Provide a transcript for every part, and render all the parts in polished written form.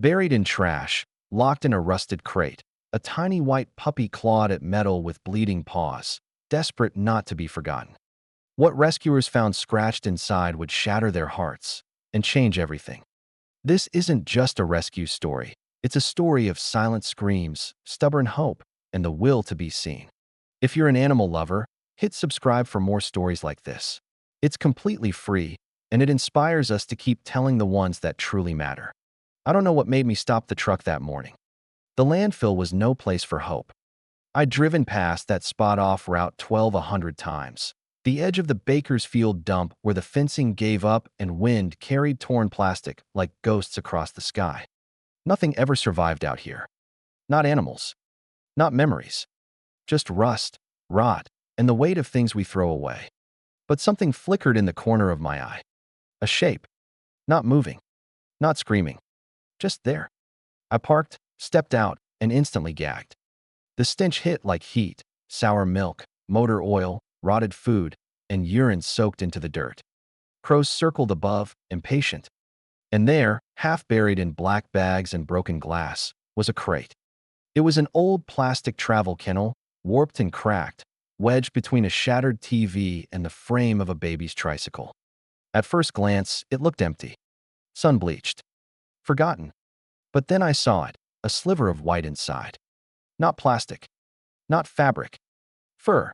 Buried in trash, locked in a rusted crate, a tiny white puppy clawed at metal with bleeding paws, desperate not to be forgotten. What rescuers found scratched inside would shatter their hearts and change everything. This isn't just a rescue story. It's a story of silent screams, stubborn hope, and the will to be seen. If you're an animal lover, hit subscribe for more stories like this. It's completely free, and it inspires us to keep telling the ones that truly matter. I don't know what made me stop the truck that morning. The landfill was no place for hope. I'd driven past that spot off Route 12 100 times. The edge of the Bakersfield dump where the fencing gave up and wind carried torn plastic like ghosts across the sky. Nothing ever survived out here. Not animals. Not memories. Just rust, rot, and the weight of things we throw away. But something flickered in the corner of my eye. A shape. Not moving. Not screaming. Just there. I parked, stepped out, and instantly gagged. The stench hit like heat: sour milk, motor oil, rotted food, and urine soaked into the dirt. Crows circled above, impatient. And there, half buried in black bags and broken glass, was a crate. It was an old plastic travel kennel, warped and cracked, wedged between a shattered TV and the frame of a baby's tricycle. At first glance, it looked empty. Sun-bleached. Forgotten. But then I saw it, a sliver of white inside. Not plastic. Not fabric. Fur.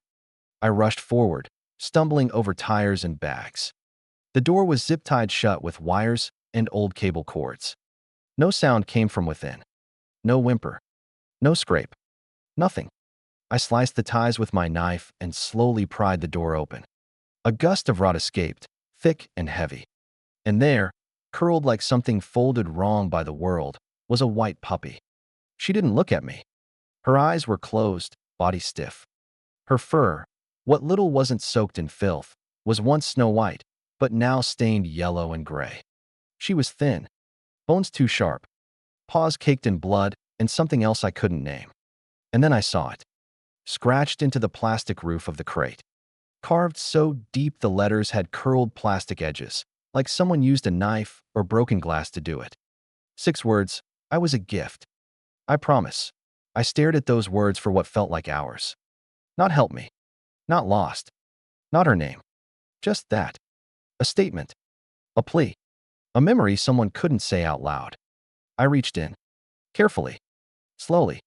I rushed forward, stumbling over tires and bags. The door was zip-tied shut with wires and old cable cords. No sound came from within. No whimper. No scrape. Nothing. I sliced the ties with my knife and slowly pried the door open. A gust of rot escaped, thick and heavy. And there, curled like something folded wrong by the world, was a white puppy. She didn't look at me. Her eyes were closed, body stiff. Her fur, what little wasn't soaked in filth, was once snow white, but now stained yellow and gray. She was thin, bones too sharp, paws caked in blood, and something else I couldn't name. And then I saw it, scratched into the plastic roof of the crate. Carved so deep the letters had curled plastic edges, like someone used a knife or broken glass to do it. 6 words: I was a gift. I promise. I stared at those words for what felt like hours. Not help me. Not lost. Not her name. Just that. A statement. A plea. A memory someone couldn't say out loud. I reached in. Carefully. Slowly.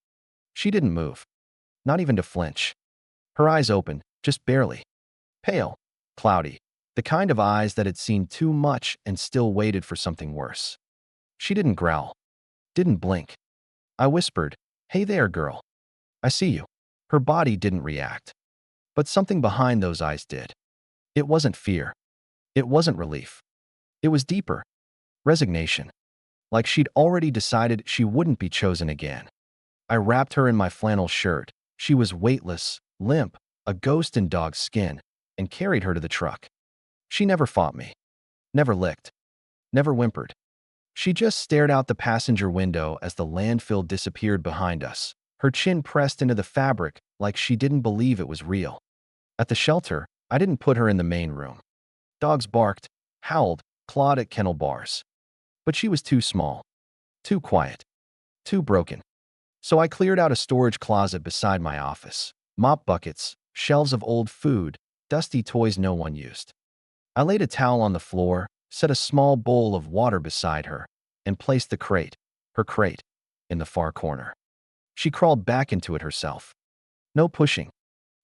She didn't move. Not even to flinch. Her eyes opened, just barely. Pale. Cloudy. The kind of eyes that had seen too much and still waited for something worse. She didn't growl. Didn't blink. I whispered, "Hey there, girl. I see you." Her body didn't react. But something behind those eyes did. It wasn't fear. It wasn't relief. It was deeper. Resignation. Like she'd already decided she wouldn't be chosen again. I wrapped her in my flannel shirt. She was weightless, limp, a ghost in dog skin, and carried her to the truck. She never fought me. Never licked. Never whimpered. She just stared out the passenger window as the landfill disappeared behind us, her chin pressed into the fabric like she didn't believe it was real. At the shelter, I didn't put her in the main room. Dogs barked, howled, clawed at kennel bars. But she was too small, too quiet, too broken. So I cleared out a storage closet beside my office. Mop buckets, shelves of old food, dusty toys no one used. I laid a towel on the floor, set a small bowl of water beside her, and placed the crate, her crate, in the far corner. She crawled back into it herself. No pushing.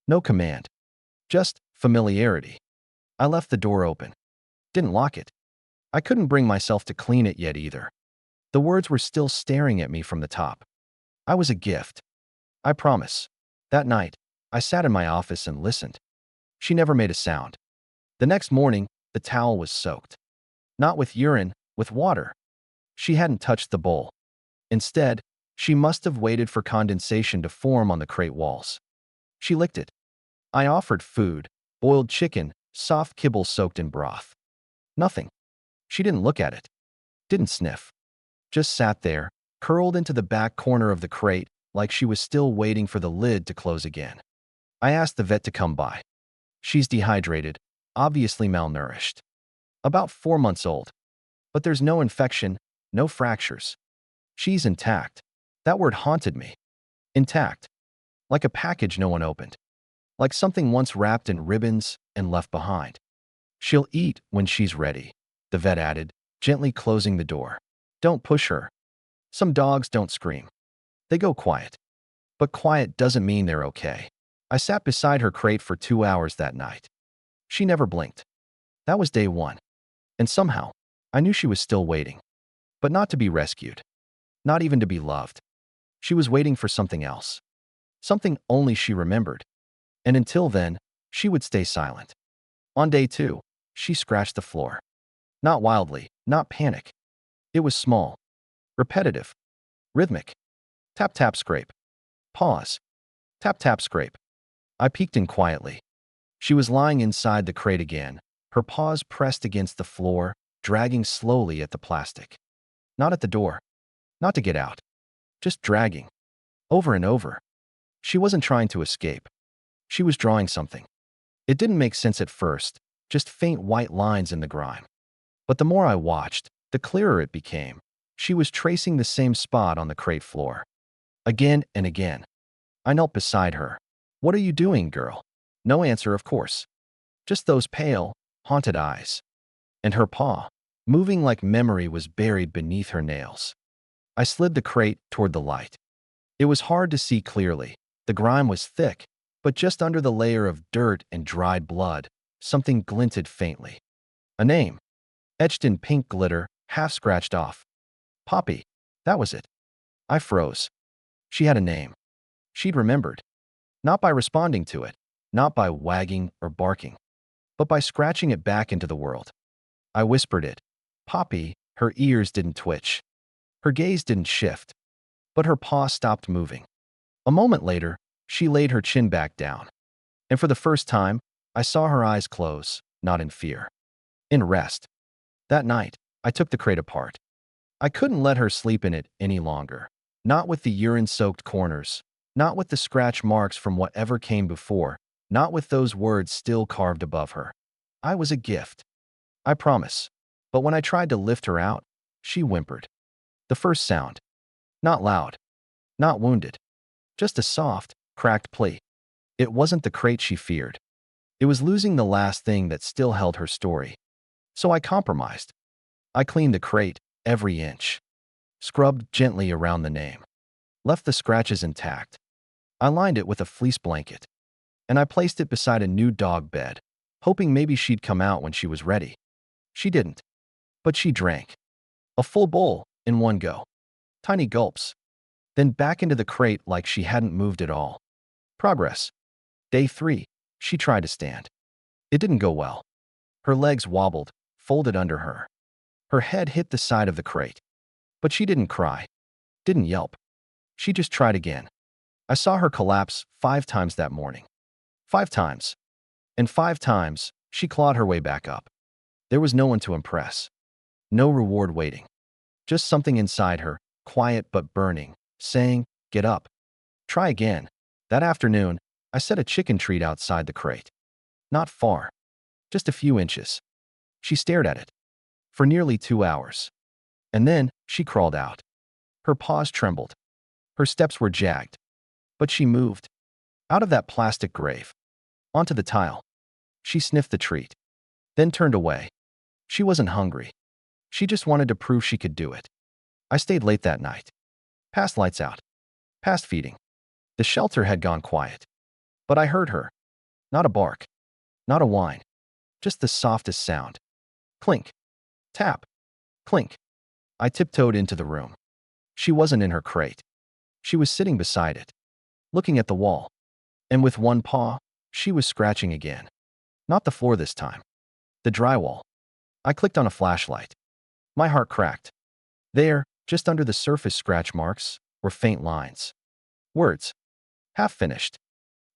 No command. Just familiarity. I left the door open. Didn't lock it. I couldn't bring myself to clean it yet either. The words were still staring at me from the top. I was a gift. I promise. That night, I sat in my office and listened. She never made a sound. The next morning, the towel was soaked. Not with urine, with water. She hadn't touched the bowl. Instead, she must have waited for condensation to form on the crate walls. She licked it. I offered food, boiled chicken, soft kibble soaked in broth. Nothing. She didn't look at it. Didn't sniff. Just sat there, curled into the back corner of the crate, like she was still waiting for the lid to close again. I asked the vet to come by. She's dehydrated, obviously malnourished. About 4 months old. But there's no infection, no fractures. She's intact. That word haunted me. Intact. Like a package no one opened. Like something once wrapped in ribbons and left behind. She'll eat when she's ready, the vet added, gently closing the door. Don't push her. Some dogs don't scream. They go quiet. But quiet doesn't mean they're okay. I sat beside her crate for 2 hours that night. She never blinked. That was day one. And somehow, I knew she was still waiting. But not to be rescued. Not even to be loved. She was waiting for something else. Something only she remembered. And until then, she would stay silent. On day two, she scratched the floor. Not wildly, not panic. It was small. Repetitive. Rhythmic. Tap tap scrape. Pause. Tap tap scrape. I peeked in quietly. She was lying inside the crate again, her paws pressed against the floor, dragging slowly at the plastic. Not at the door. Not to get out. Just dragging. Over and over. She wasn't trying to escape. She was drawing something. It didn't make sense at first, just faint white lines in the grime. But the more I watched, the clearer it became. She was tracing the same spot on the crate floor. Again and again. I knelt beside her. What are you doing, girl? No answer, of course. Just those pale, haunted eyes. And her paw, moving like memory was buried beneath her nails. I slid the crate toward the light. It was hard to see clearly. The grime was thick, but just under the layer of dirt and dried blood, something glinted faintly. A name, etched in pink glitter, half scratched off. Poppy. That was it. I froze. She had a name. She'd remembered. Not by responding to it, not by wagging or barking, but by scratching it back into the world. I whispered it. Poppy. Her ears didn't twitch. Her gaze didn't shift, but her paw stopped moving. A moment later, she laid her chin back down. And for the first time, I saw her eyes close, not in fear. In rest. That night, I took the crate apart. I couldn't let her sleep in it any longer. Not with the urine-soaked corners. Not with the scratch marks from whatever came before. Not with those words still carved above her. I was a gift. I promise. But when I tried to lift her out, she whimpered. The first sound. Not loud. Not wounded. Just a soft, cracked plea. It wasn't the crate she feared. It was losing the last thing that still held her story. So I compromised. I cleaned the crate, every inch. Scrubbed gently around the name. Left the scratches intact. I lined it with a fleece blanket. And I placed it beside a new dog bed, hoping maybe she'd come out when she was ready. She didn't. But she drank. A full bowl, in one go. Tiny gulps. Then back into the crate like she hadn't moved at all. Progress. Day 3. She tried to stand. It didn't go well. Her legs wobbled, folded under her. Her head hit the side of the crate. But she didn't cry. Didn't yelp. She just tried again. I saw her collapse 5 times that morning. 5 times. And 5 times, she clawed her way back up. There was no one to impress. No reward waiting. Just something inside her, quiet but burning, saying, get up. Try again. That afternoon, I set a chicken treat outside the crate. Not far. Just a few inches. She stared at it. For nearly 2 hours. And then, she crawled out. Her paws trembled. Her steps were jagged. But she moved. Out of that plastic grave. Onto the tile. She sniffed the treat. Then turned away. She wasn't hungry. She just wanted to prove she could do it. I stayed late that night. Past lights out. Past feeding. The shelter had gone quiet. But I heard her. Not a bark. Not a whine. Just the softest sound. Clink. Tap. Clink. I tiptoed into the room. She wasn't in her crate. She was sitting beside it, looking at the wall. And with one paw, she was scratching again. Not the floor this time. The drywall. I clicked on a flashlight. My heart cracked. There, just under the surface scratch marks, were faint lines. Words. Half finished.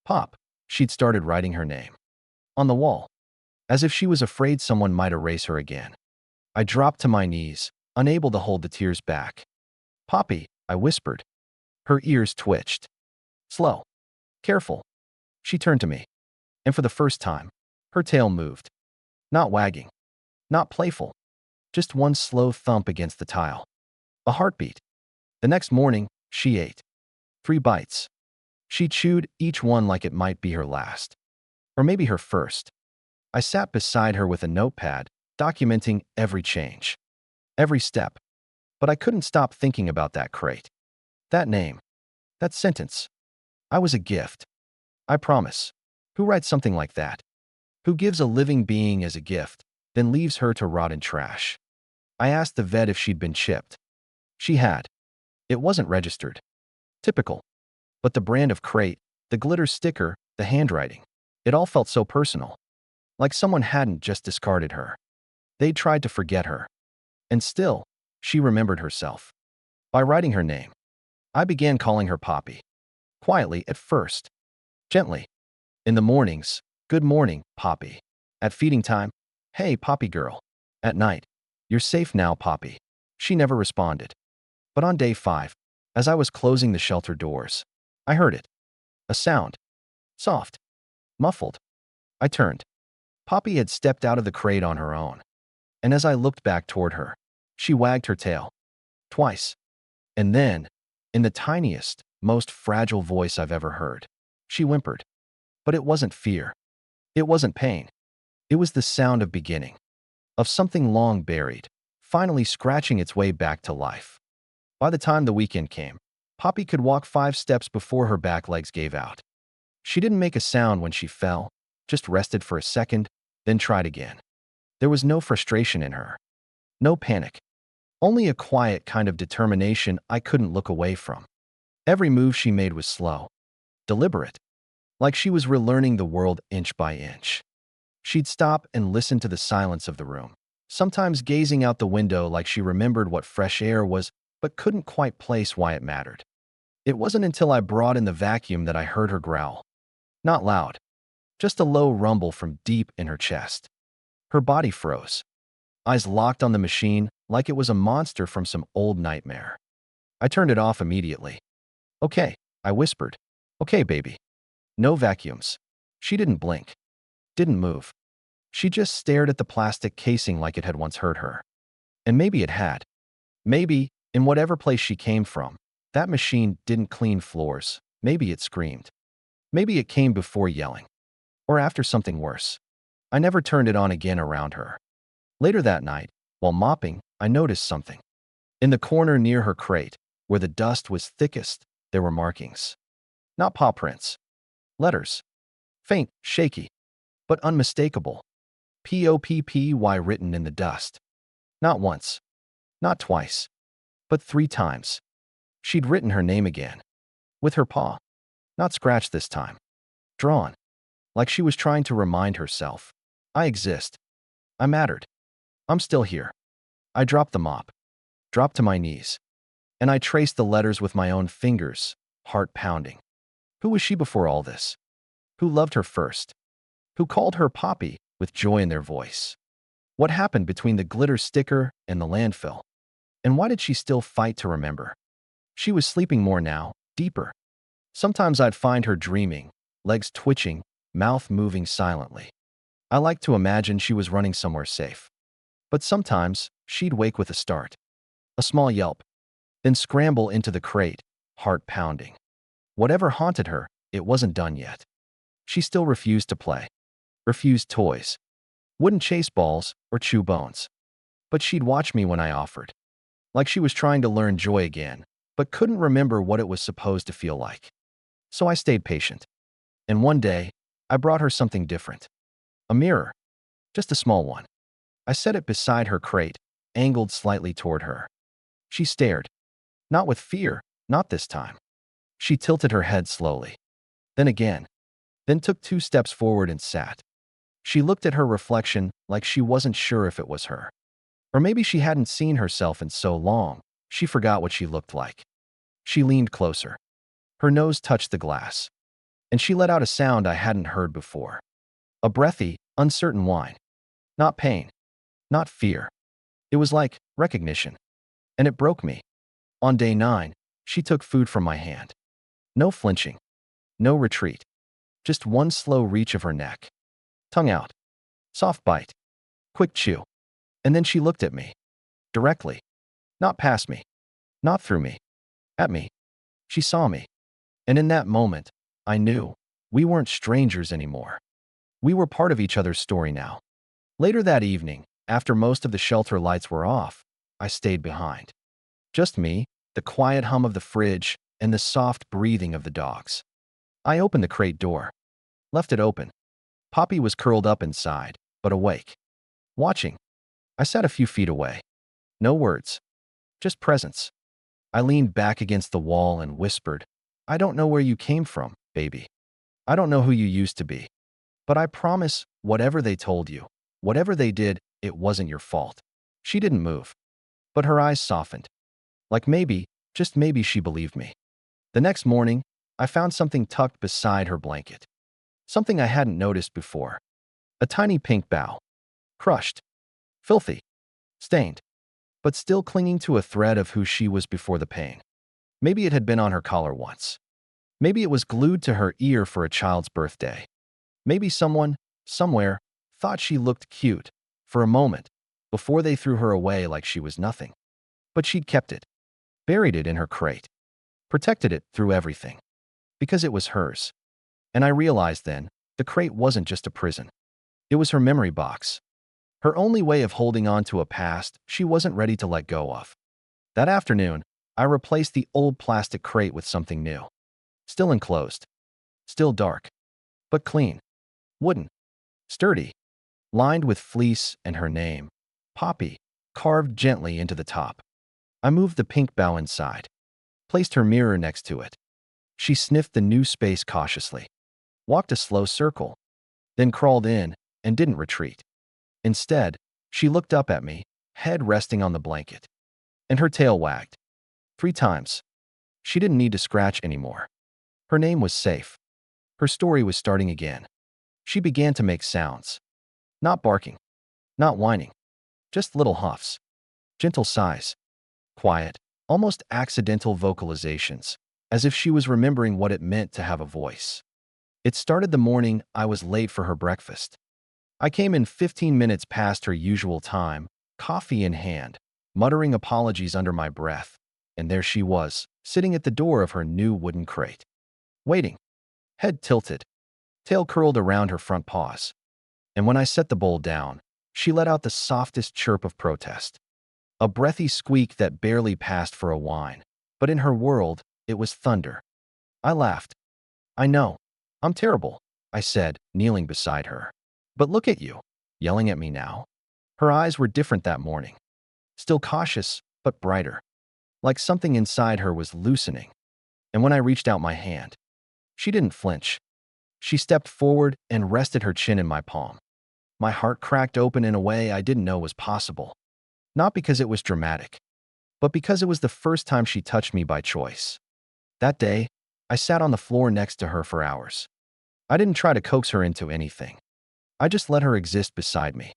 Pop. She'd started writing her name. On the wall. As if she was afraid someone might erase her again. I dropped to my knees, unable to hold the tears back. Poppy, I whispered. Her ears twitched. Slow. Careful. She turned to me. And for the first time, her tail moved. Not wagging. Not playful. Just one slow thump against the tile. A heartbeat. The next morning, she ate 3 bites. She chewed each one like it might be her last. Or maybe her first. I sat beside her with a notepad, documenting every change, every step. But I couldn't stop thinking about that crate. That name. That sentence. I was a gift. I promise. Who writes something like that? Who gives a living being as a gift, then leaves her to rot in trash? I asked the vet if she'd been chipped. She had. It wasn't registered. Typical. But the brand of crate, the glitter sticker, the handwriting. It all felt so personal. Like someone hadn't just discarded her. They tried to forget her. And still, she remembered herself. By writing her name. I began calling her Poppy. Quietly at first. Gently. In the mornings, good morning, Poppy. At feeding time, hey, Poppy girl. At night, you're safe now, Poppy. She never responded. But on day 5, as I was closing the shelter doors, I heard it. A sound. Soft. Muffled. I turned. Poppy had stepped out of the crate on her own. And as I looked back toward her, she wagged her tail. Twice. And then, in the tiniest, most fragile voice I've ever heard, she whimpered. But it wasn't fear. It wasn't pain. It was the sound of beginning. Of something long buried, finally scratching its way back to life. By the time the weekend came, Poppy could walk 5 steps before her back legs gave out. She didn't make a sound when she fell, just rested for a second, then tried again. There was no frustration in her. No panic. Only a quiet kind of determination I couldn't look away from. Every move she made was slow. Deliberate. Like she was relearning the world inch by inch. She'd stop and listen to the silence of the room, sometimes gazing out the window like she remembered what fresh air was but couldn't quite place why it mattered. It wasn't until I brought in the vacuum that I heard her growl. Not loud. Just a low rumble from deep in her chest. Her body froze. Eyes locked on the machine like it was a monster from some old nightmare. I turned it off immediately. Okay, I whispered. Okay, baby. No vacuums. She didn't blink. Didn't move. She just stared at the plastic casing like it had once hurt her. And maybe it had. Maybe, in whatever place she came from, that machine didn't clean floors. Maybe it screamed. Maybe it came before yelling. Or after something worse. I never turned it on again around her. Later that night, while mopping, I noticed something. In the corner near her crate, where the dust was thickest, there were markings. Not paw prints. Letters. Faint, shaky, but unmistakable. P-O-P-P-Y written in the dust. Not once. Not twice. But 3 times. She'd written her name again. With her paw. Not scratched this time. Drawn. Like she was trying to remind herself. I exist. I mattered. I'm still here. I dropped the mop. Dropped to my knees. And I traced the letters with my own fingers, heart pounding. Who was she before all this? Who loved her first? Who called her Poppy with joy in their voice? What happened between the glitter sticker and the landfill? And why did she still fight to remember? She was sleeping more now, deeper. Sometimes I'd find her dreaming, legs twitching, mouth moving silently. I liked to imagine she was running somewhere safe. But sometimes, she'd wake with a start. A small yelp. Then scramble into the crate, heart pounding. Whatever haunted her, it wasn't done yet. She still refused to play. Refused toys. Wouldn't chase balls or chew bones. But she'd watch me when I offered. Like she was trying to learn joy again, but couldn't remember what it was supposed to feel like. So I stayed patient. And one day, I brought her something different. A mirror. Just a small one. I set it beside her crate, angled slightly toward her. She stared. Not with fear, not this time. She tilted her head slowly. Then again. Then took 2 steps forward and sat. She looked at her reflection like she wasn't sure if it was her. Or maybe she hadn't seen herself in so long, she forgot what she looked like. She leaned closer. Her nose touched the glass. And she let out a sound I hadn't heard before. A breathy, uncertain whine. Not pain. Not fear. It was like recognition. And it broke me. On day 9, she took food from my hand. No flinching. No retreat. Just one slow reach of her neck. Tongue out. Soft bite. Quick chew. And then she looked at me. Directly. Not past me. Not through me. At me. She saw me. And in that moment, I knew we weren't strangers anymore. We were part of each other's story now. Later that evening, after most of the shelter lights were off, I stayed behind. Just me, the quiet hum of the fridge, and the soft breathing of the dogs. I opened the crate door, left it open. Poppy was curled up inside, but awake. Watching. I sat a few feet away. No words, just presence. I leaned back against the wall and whispered, "I don't know where you came from, baby. I don't know who you used to be. But I promise, whatever they told you, whatever they did, it wasn't your fault." She didn't move, but her eyes softened. Like maybe, just maybe she believed me. The next morning, I found something tucked beside her blanket. Something I hadn't noticed before. A tiny pink bow. Crushed. Filthy. Stained. But still clinging to a thread of who she was before the pain. Maybe it had been on her collar once. Maybe it was glued to her ear for a child's birthday. Maybe someone, somewhere, thought she looked cute for a moment before they threw her away like she was nothing. But she'd kept it, buried it in her crate, protected it through everything, because it was hers. And I realized then, the crate wasn't just a prison. It was her memory box. Her only way of holding on to a past she wasn't ready to let go of. That afternoon, I replaced the old plastic crate with something new. Still enclosed. Still dark. But clean. Wooden. Sturdy. Lined with fleece and her name, Poppy, carved gently into the top. I moved the pink bow inside. Placed her mirror next to it. She sniffed the new space cautiously. Walked a slow circle. Then crawled in and didn't retreat. Instead, she looked up at me, head resting on the blanket. And her tail wagged. 3 times. She didn't need to scratch anymore. Her name was safe. Her story was starting again. She began to make sounds. Not barking. Not whining. Just little huffs. Gentle sighs. Quiet, almost accidental vocalizations, as if she was remembering what it meant to have a voice. It started the morning I was late for her breakfast. I came in 15 minutes past her usual time, coffee in hand, muttering apologies under my breath, and there she was, sitting at the door of her new wooden crate. Waiting. Head tilted. Tail curled around her front paws. And when I set the bowl down, she let out the softest chirp of protest. A breathy squeak that barely passed for a whine, but in her world, it was thunder. I laughed. "I know. I'm terrible," I said, kneeling beside her. "But look at you, yelling at me now." Her eyes were different that morning. Still cautious, but brighter. Like something inside her was loosening. And when I reached out my hand, she didn't flinch. She stepped forward and rested her chin in my palm. My heart cracked open in a way I didn't know was possible. Not because it was dramatic, but because it was the first time she touched me by choice. That day, I sat on the floor next to her for hours. I didn't try to coax her into anything. I just let her exist beside me.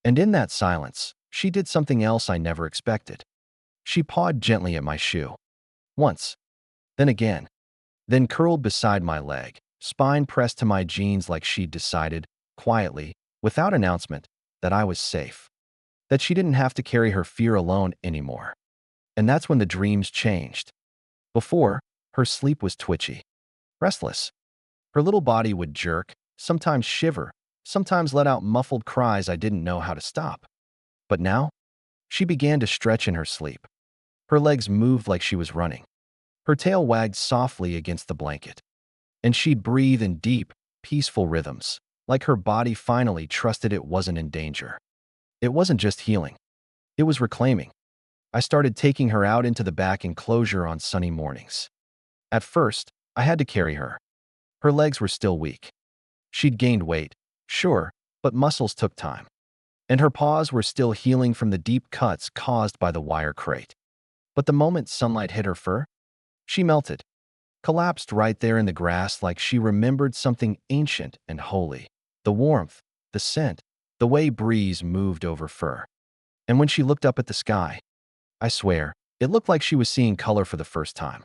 And in that silence, she did something else I never expected. She pawed gently at my shoe. Once. Then again. Then curled beside my leg, spine pressed to my jeans like she'd decided, quietly, without announcement, that I was safe. That she didn't have to carry her fear alone anymore. And that's when the dreams changed. Before, her sleep was twitchy. Restless. Her little body would jerk, sometimes shiver, sometimes let out muffled cries I didn't know how to stop. But now, she began to stretch in her sleep. Her legs moved like she was running. Her tail wagged softly against the blanket. And she'd breathe in deep, peaceful rhythms, like her body finally trusted it wasn't in danger. It wasn't just healing. It was reclaiming. I started taking her out into the back enclosure on sunny mornings. At first, I had to carry her. Her legs were still weak. She'd gained weight, sure, but muscles took time. And her paws were still healing from the deep cuts caused by the wire crate. But the moment sunlight hit her fur, she melted, collapsed right there in the grass like she remembered something ancient and holy. The warmth, the scent, the way breeze moved over fur. And when she looked up at the sky, I swear, it looked like she was seeing color for the first time.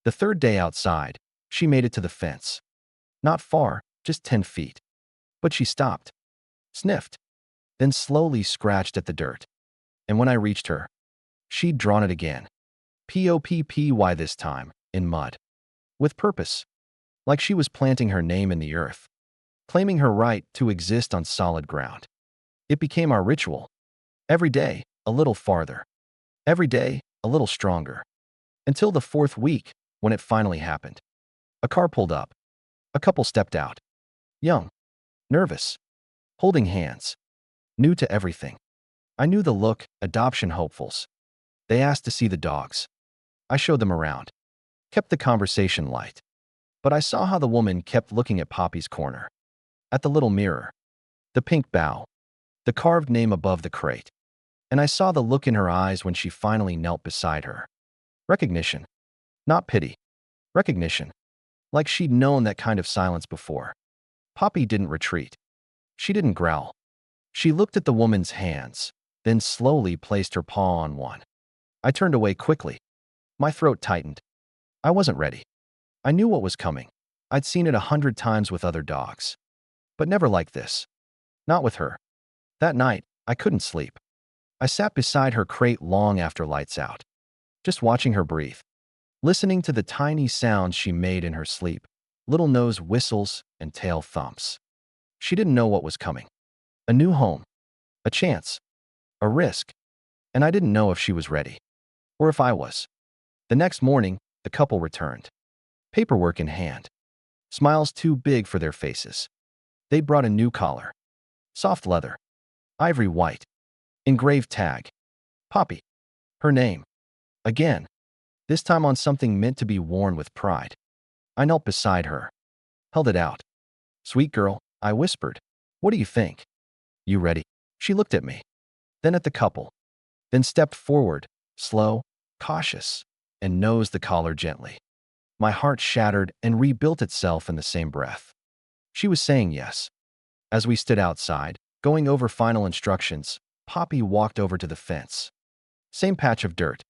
The third day outside, she made it to the fence. Not far, just 10 feet. But she stopped, sniffed, then slowly scratched at the dirt. And when I reached her, she'd drawn it again. Poppy this time, in mud. With purpose, like she was planting her name in the earth, claiming her right to exist on solid ground. It became our ritual. Every day, a little farther. Every day, a little stronger. Until the fourth week, when it finally happened. A car pulled up. A couple stepped out. Young, nervous, holding hands, new to everything. I knew the look, adoption hopefuls. They asked to see the dogs. I showed them around, kept the conversation light. But I saw how the woman kept looking at Poppy's corner, at the little mirror, the pink bow, the carved name above the crate. And I saw the look in her eyes when she finally knelt beside her. Recognition, not pity. Recognition, like she'd known that kind of silence before. Poppy didn't retreat. She didn't growl. She looked at the woman's hands, then slowly placed her paw on one. I turned away quickly. My throat tightened. I wasn't ready. I knew what was coming. I'd seen it 100 times with other dogs. But never like this. Not with her. That night, I couldn't sleep. I sat beside her crate long after lights out, just watching her breathe, listening to the tiny sounds she made in her sleep, little nose whistles and tail thumps. She didn't know what was coming. A new home, a chance, a risk, and I didn't know if she was ready, or if I was. The next morning, the couple returned, paperwork in hand, smiles too big for their faces. They brought a new collar, soft leather, ivory white, engraved tag, Poppy, her name. Again, this time on something meant to be worn with pride. I knelt beside her, held it out. Sweet girl, I whispered. What do you think? You ready? She looked at me, then at the couple, then stepped forward, slow, cautious, and nosed the collar gently. My heart shattered and rebuilt itself in the same breath. She was saying yes. As we stood outside, going over final instructions, Poppy walked over to the fence. Same patch of dirt,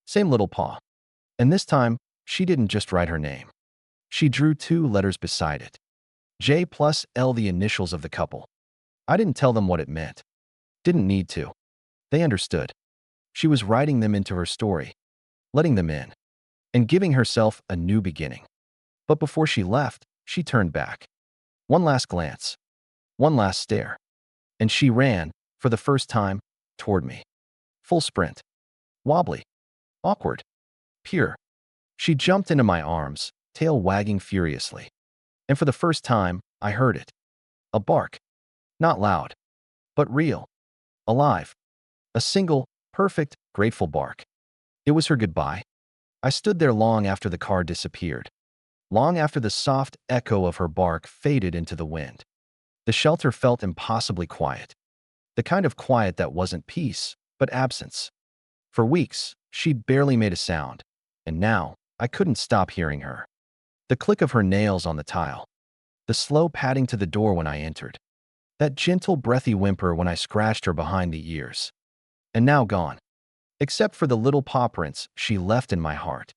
same little paw. And this time, she didn't just write her name. She drew 2 letters beside it. J plus L, the initials of the couple. I didn't tell them what it meant. Didn't need to. They understood. She was writing them into her story, letting them in, and giving herself a new beginning. But before she left, she turned back. One last glance, one last stare, and she ran, for the first time, toward me. Full sprint. Wobbly. Awkward. Pure. She jumped into my arms, tail wagging furiously. And for the first time, I heard it. A bark. Not loud, but real. Alive. A single, perfect, grateful bark. It was her goodbye. I stood there long after the car disappeared. Long after the soft echo of her bark faded into the wind. The shelter felt impossibly quiet. The kind of quiet that wasn't peace, but absence. For weeks, she'd barely made a sound, and now I couldn't stop hearing her. The click of her nails on the tile. The slow padding to the door when I entered. That gentle, breathy whimper when I scratched her behind the ears. And now gone. Except for the little paw prints she left in my heart.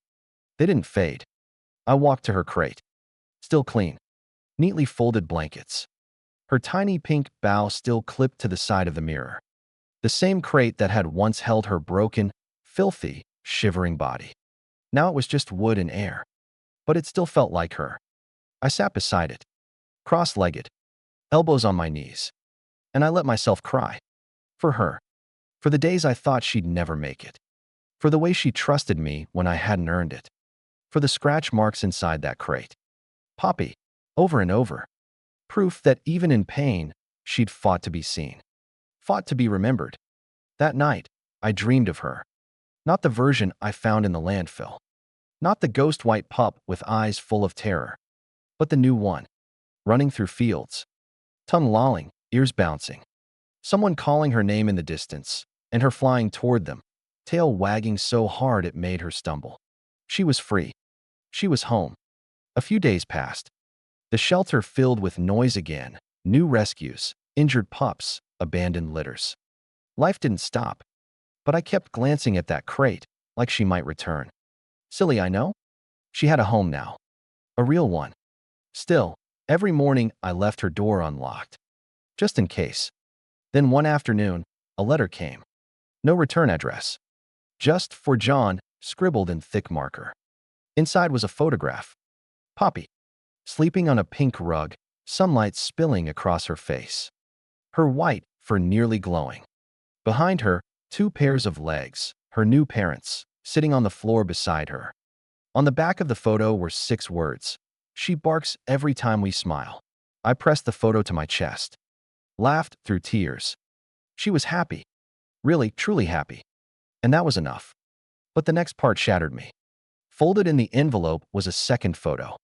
They didn't fade. I walked to her crate. Still clean. Neatly folded blankets. Her tiny pink bow still clipped to the side of the mirror. The same crate that had once held her broken, filthy, shivering body. Now it was just wood and air. But it still felt like her. I sat beside it, cross-legged, elbows on my knees. And I let myself cry. For her. For the days I thought she'd never make it. For the way she trusted me when I hadn't earned it. For the scratch marks inside that crate. Poppy. Over and over. Proof that even in pain, she'd fought to be seen. Fought to be remembered. That night, I dreamed of her. Not the version I found in the landfill. Not the ghost white pup with eyes full of terror. But the new one. Running through fields. Tongue lolling, ears bouncing. Someone calling her name in the distance, and her flying toward them, tail wagging so hard it made her stumble. She was free. She was home. A few days passed. The shelter filled with noise again, new rescues, injured pups, abandoned litters. Life didn't stop, but I kept glancing at that crate, like she might return. Silly, I know. She had a home now. A real one. Still, every morning I left her door unlocked. Just in case. Then one afternoon, a letter came. No return address. Just for John, scribbled in thick marker. Inside was a photograph. Poppy, sleeping on a pink rug, sunlight spilling across her face. Her white fur nearly glowing. Behind her, two pairs of legs, her new parents, sitting on the floor beside her. On the back of the photo were 6 words. She barks every time we smile. I pressed the photo to my chest. Laughed through tears. She was happy. Really, truly happy. And that was enough. But the next part shattered me. Folded in the envelope was a second photo.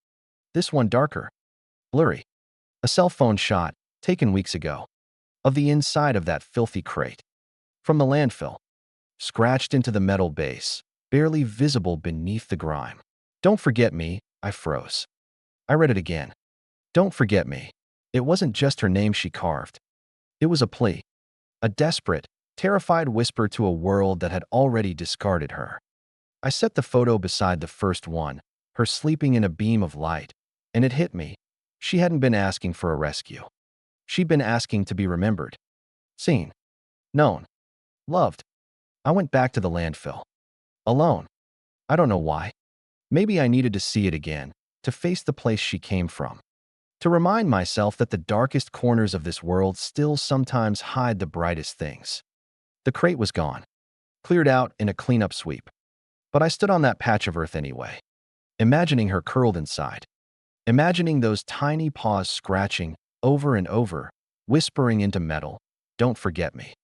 This one darker. Blurry. A cell phone shot, taken weeks ago. Of the inside of that filthy crate. From the landfill. Scratched into the metal base, barely visible beneath the grime. Don't forget me, I froze. I read it again. Don't forget me. It wasn't just her name she carved. It was a plea. A desperate, terrified whisper to a world that had already discarded her. I set the photo beside the first one, her sleeping in a beam of light, and it hit me. She hadn't been asking for a rescue. She'd been asking to be remembered. Seen. Known. Loved. I went back to the landfill. Alone. I don't know why. Maybe I needed to see it again, to face the place she came from. To remind myself that the darkest corners of this world still sometimes hide the brightest things. The crate was gone. Cleared out in a cleanup sweep. But I stood on that patch of earth anyway, imagining her curled inside. Imagining those tiny paws scratching over and over, whispering into metal, "Don't forget me."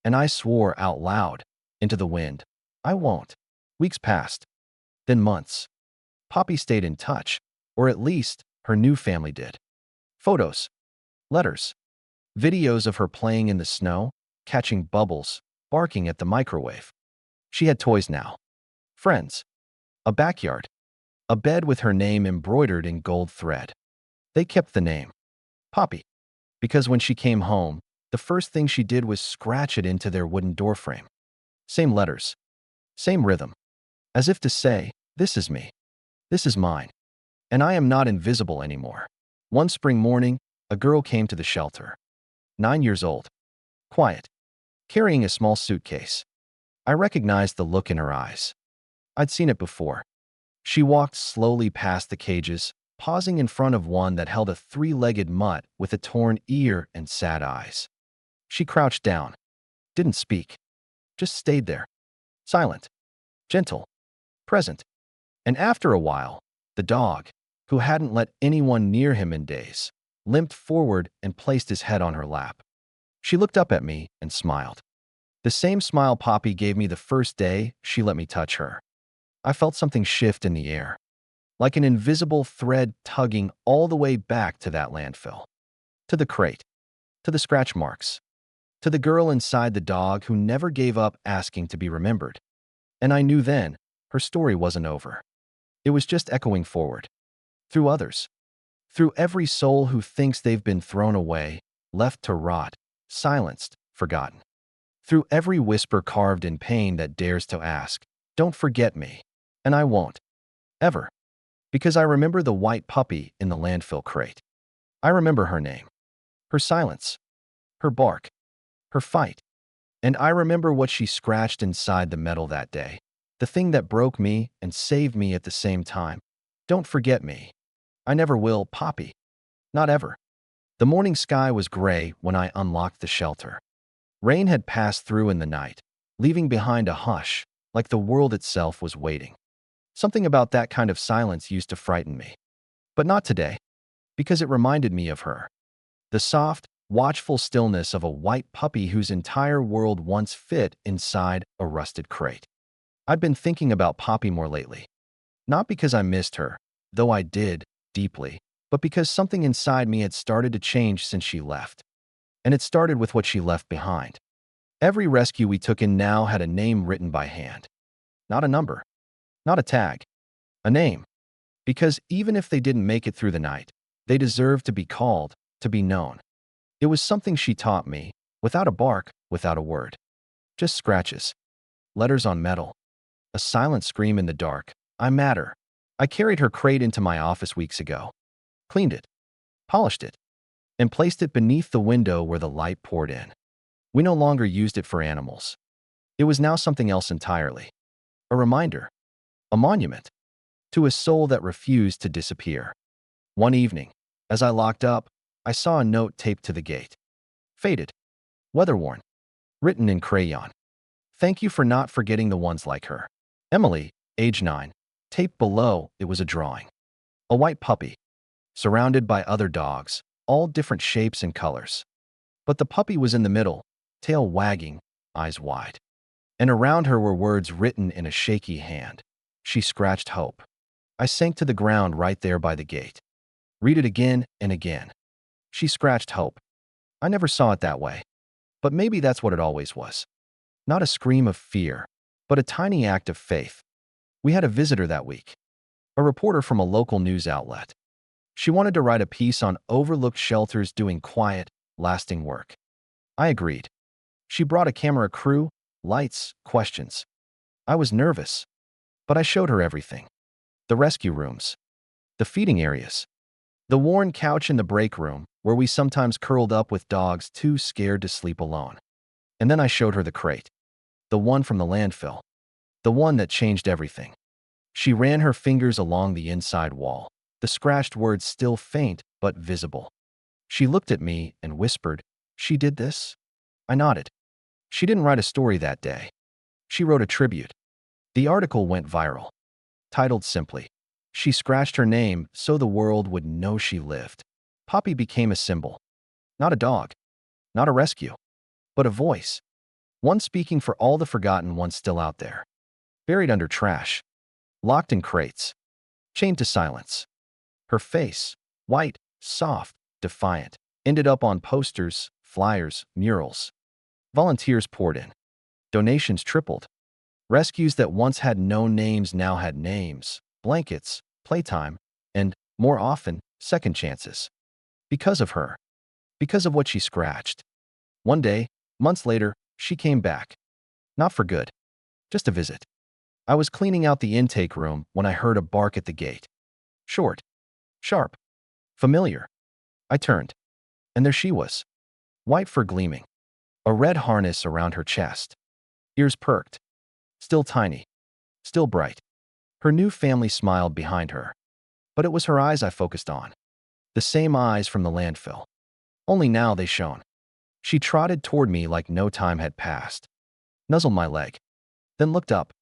And I swore out loud, into the wind, "I won't." Weeks passed. Then months. Poppy stayed in touch, or at least her new family did. Photos, letters, videos of her playing in the snow, catching bubbles, barking at the microwave. She had toys now. Friends. A backyard. A bed with her name embroidered in gold thread. They kept the name. Poppy. Because when she came home, the first thing she did was scratch it into their wooden doorframe. Same letters. Same rhythm. As if to say, this is me. This is mine. And I am not invisible anymore. One spring morning, a girl came to the shelter. 9 years old. Quiet. Carrying a small suitcase. I recognized the look in her eyes. I'd seen it before. She walked slowly past the cages, pausing in front of one that held a 3-legged mutt with a torn ear and sad eyes. She crouched down. Didn't speak. Just stayed there. Silent. Gentle. Present. And after a while, the dog, who hadn't let anyone near him in days, limped forward and placed his head on her lap. She looked up at me and smiled. The same smile Poppy gave me the first day she let me touch her. I felt something shift in the air, like an invisible thread tugging all the way back to that landfill. To the crate. To the scratch marks. To the girl inside the dog who never gave up asking to be remembered. And I knew then her story wasn't over. It was just echoing forward. Through others. Through every soul who thinks they've been thrown away, left to rot, silenced, forgotten. Through every whisper carved in pain that dares to ask, "Don't forget me." And I won't. Ever. Because I remember the white puppy in the landfill crate. I remember her name. Her silence. Her bark. Her fight. And I remember what she scratched inside the metal that day. The thing that broke me and saved me at the same time. Don't forget me. I never will, Poppy. Not ever. The morning sky was gray when I unlocked the shelter. Rain had passed through in the night, leaving behind a hush, like the world itself was waiting. Something about that kind of silence used to frighten me. But not today, because it reminded me of her. The soft, watchful stillness of a white puppy whose entire world once fit inside a rusted crate. I'd been thinking about Poppy more lately. Not because I missed her, though I did, deeply, but because something inside me had started to change since she left. And it started with what she left behind. Every rescue we took in now had a name written by hand. Not a number. Not a tag. A name. Because even if they didn't make it through the night, they deserved to be called, to be known. It was something she taught me, without a bark, without a word. Just scratches. Letters on metal. A silent scream in the dark. I matter. I carried her crate into my office weeks ago. Cleaned it. Polished it. And placed it beneath the window where the light poured in. We no longer used it for animals. It was now something else entirely. A reminder. a monument to a soul that refused to disappear. One evening, as I locked up, I saw a note taped to the gate. Faded, weather-worn, written in crayon. Thank you for not forgetting the ones like her. Emily, age 9. Taped below, it was a drawing. A white puppy, surrounded by other dogs, all different shapes and colors. But the puppy was in the middle, tail wagging, eyes wide. And around her were words written in a shaky hand. She scratched hope. I sank to the ground right there by the gate. Read it again and again. She scratched hope. I never saw it that way. But maybe that's what it always was. Not a scream of fear, but a tiny act of faith. We had a visitor that week, a reporter from a local news outlet. She wanted to write a piece on overlooked shelters doing quiet, lasting work. I agreed. She brought a camera crew, lights, questions. I was nervous, but I showed her everything. The rescue rooms, the feeding areas, the worn couch in the break room where we sometimes curled up with dogs too scared to sleep alone. And then I showed her the crate, the one from the landfill, the one that changed everything. She ran her fingers along the inside wall, the scratched words still faint but visible. She looked at me and whispered, "She did this?" I nodded. She didn't write a story that day. She wrote a tribute. The article went viral, titled simply, "She scratched her name so the world would know she lived." Poppy became a symbol. Not a dog, not a rescue, but a voice. One speaking for all the forgotten ones still out there. Buried under trash, locked in crates, chained to silence. Her face, white, soft, defiant, ended up on posters, flyers, murals. Volunteers poured in. Donations tripled. Rescues that once had no names now had names, blankets, playtime, and, more often, second chances. Because of her. Because of what she scratched. One day, months later, she came back. Not for good. Just a visit. I was cleaning out the intake room when I heard a bark at the gate. Short. Sharp. Familiar. I turned. And there she was. White fur gleaming. A red harness around her chest. Ears perked. Still tiny. Still bright. Her new family smiled behind her. But it was her eyes I focused on. The same eyes from the landfill. Only now they shone. She trotted toward me like no time had passed. Nuzzled my leg. Then looked up.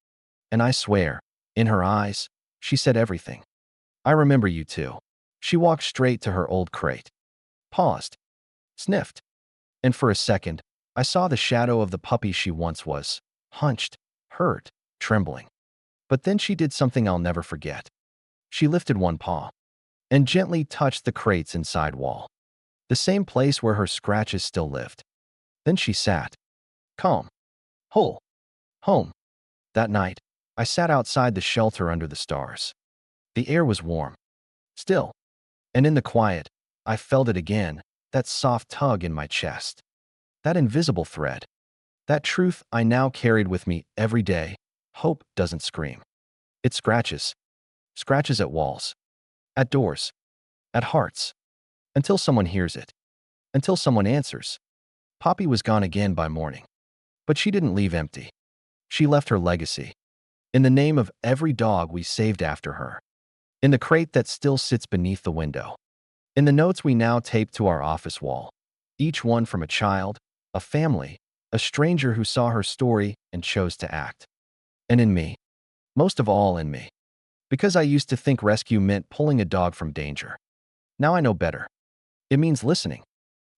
And I swear, in her eyes, she said everything. I remember you too. She walked straight to her old crate. Paused. Sniffed. And for a second, I saw the shadow of the puppy she once was. Hunched, hurt, trembling. But then she did something I'll never forget. She lifted one paw and gently touched the crate's inside wall, the same place where her scratches still lived. Then she sat, calm, whole, home. That night, I sat outside the shelter under the stars. The air was warm, still, and in the quiet, I felt it again, that soft tug in my chest. That invisible thread. That truth I now carried with me every day. Hope doesn't scream. It scratches. Scratches at walls. At doors. At hearts. Until someone hears it. Until someone answers. Poppy was gone again by morning. But she didn't leave empty. She left her legacy. In the name of every dog we saved after her. In the crate that still sits beneath the window. In the notes we now tape to our office wall. Each one from a child, a family, a stranger who saw her story and chose to act. And in me. Most of all in me. Because I used to think rescue meant pulling a dog from danger. Now I know better. It means listening.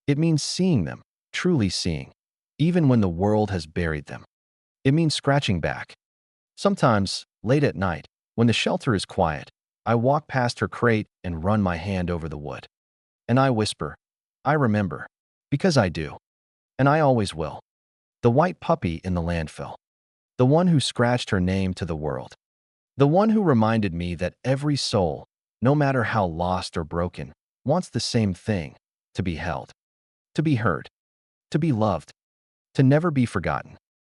It means seeing them, truly seeing, even when the world has buried them. It means scratching back. Sometimes, late at night, when the shelter is quiet, I walk past her crate and run my hand over the wood. And I whisper, I remember. Because I do. And I always will. The white puppy in the landfill. The one who scratched her name to the world. The one who reminded me that every soul, no matter how lost or broken, wants the same thing, to be held, to be heard, to be loved, to never be forgotten.